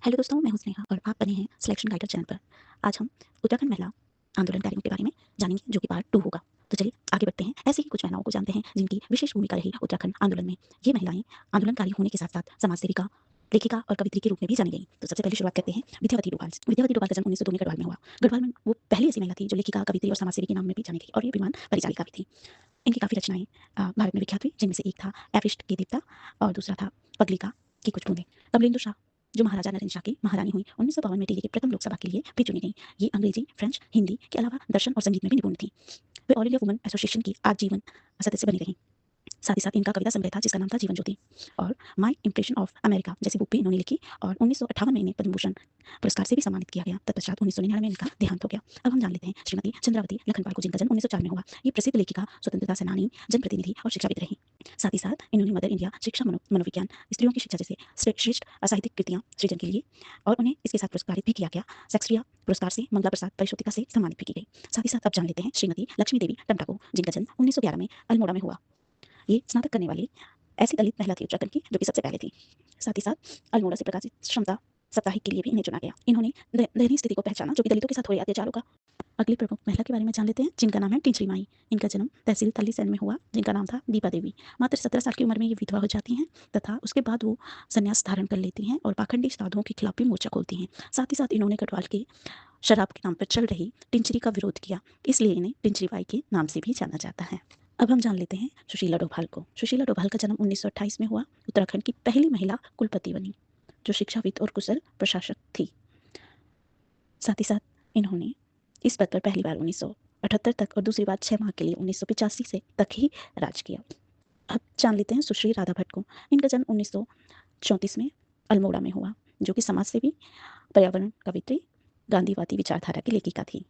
Hello दोस्तों, मैं हूं स्नेहा और आप बने हैं सिलेक्शन गाइडर चैनल पर। आज हम उत्तराखंड महिला आंदोलनकारियों के बारे में जानेंगे, जो कि पार्ट 2 होगा। तो चलिए आगे बढ़ते हैं। ऐसी ही कुछ महिलाओं को जानते हैं जिनकी विशेष भूमिका रही उत्तराखंड आंदोलन में। ये महिलाएं आंदोलनकारी होने के साथ साथ समाज सेविका, लेखिका और कवित्री के रूप में भी जानी गई। तो सबसे पहले शुरुआत करते हैं विद्यावती डोभाल से। विद्यावती डोभाल का जन्म 1902 में गढ़वाल में हुआ। गढ़वाल में वो पहली ऐसी महिला थी जो लेखिका, कवित्री और समाज सेवी के नाम में भी जानी गई, और ये विमान परिचालिका भी थी। इनकी काफ़ी रचनाएं भारत में विख्यात हुई, जिनमें से एक था एपिस्ट के देवता और दूसरा था पगलिका की कुछ बूंदें। कमलेंदु शाह, जो महाराजा नरेंद्र शाह की महारानी हुई, 1952 में दिल्ली के प्रथम लोकसभा के लिए भी चुनी गई। ये अंग्रेजी, फ्रेंच, हिंदी के अलावा दर्शन और संगीत में भी निपुण थी। वे ऑल इंडिया वुमेन एसोसिएशन की आजीवन सदस्य बनी रहीं। साथ ही साथ इनका कविता संग्रह था जिसका नाम था जीवन ज्योति, और माई इंप्रेशन ऑफ अमेरिका जैसी बुक भी इन्होंने लिखी, और 1958 में इन्हें पद्म भूषण पुरस्कार से भी सम्मानित किया गया। तत्पश्चात 1999 में इनका देहांत हो गया। अब हम जान लेते हैं श्रीमती चंद्रावती लखनपाल को, जिनका जन्म 1904 में हुआ। ये प्रसिद्ध लेखिका, स्वतंत्रता सेनानी, जनप्रतिनिधि और शिक्षाविद रही। साथ ही साथ इन्होंने मदर इंडिया, शिक्षा, मनोविज्ञान, स्त्रियों की शिक्षा जैसे श्रेष्ठ साहित्यिक कृतियां सृजन के लिए, और उन्हें इसके साथ पुरस्कारित भी किया गया। सेक्सपियर पुरस्कार से, मंगला प्रसाद परिशोधिका से सम्मानित भी की गई। साथ ही साथ अब जान लेते हैं श्रीमती लक्ष्मी देवी टमटा को, जिनका जन्म 1911 में अल्मोड़ा में हुआ। ये स्नातक करने वाली ऐसी दलित महिला थी उत्तराखंड की, जो कि सबसे पहले थी। साथ ही साथ अल्मोड़ा से प्रकाशित क्षमता साप्ताहिक के लिए भी इन्हें चुना गया। इन्होंने दयनीय स्थिति को पहचाना, जो कि दलितों के साथ हो रहे अत्याचारों का। अगली प्रमुख महिला के बारे में जान लेते हैं, जिनका नाम है टिंचरी माई। इनका जन्म तहसील तलीसैंण में हुआ, जिनका नाम था दीपा देवी। मात्र 17 साल की उम्र में ये विधवा हो जाती हैं, तथा उसके बाद वो संन्यास धारण कर लेती हैं और पाखंडी साधुओं के खिलाफ भी मोर्चा खोलती हैं। साथ ही साथ इन्होंने गढ़वाल के शराब के नाम पर चल रही टिंचरी का विरोध किया, इसलिए इन्हें टिंचरी बाई के नाम से भी जाना जाता है। अब हम जान लेते हैं सुशीला डोभाल को। सुशीला डोभाल का जन्म 1928 में हुआ। उत्तराखंड की पहली महिला कुलपति बनी, जो शिक्षाविद और कुशल प्रशासक थी। साथ ही साथ इन्होंने इस पद पर पहली बार 1978 तक और दूसरी बार 6 माह के लिए 1985 से तक ही राज किया। अब जान लेते हैं सुश्री राधा भट्ट को। इनका जन्म 1934 में अल्मोड़ा में हुआ, जो कि समाज सेवी, पर्यावरण कवित्री, गांधीवादी विचारधारा की लेखिका थी,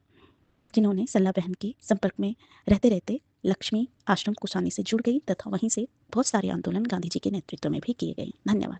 जिन्होंने सल्ला बहन के संपर्क में रहते रहते लक्ष्मी आश्रम कुसानी से जुड़ गई, तथा वहीं से बहुत सारे आंदोलन गांधी जी के नेतृत्व में भी किए गए। धन्यवाद।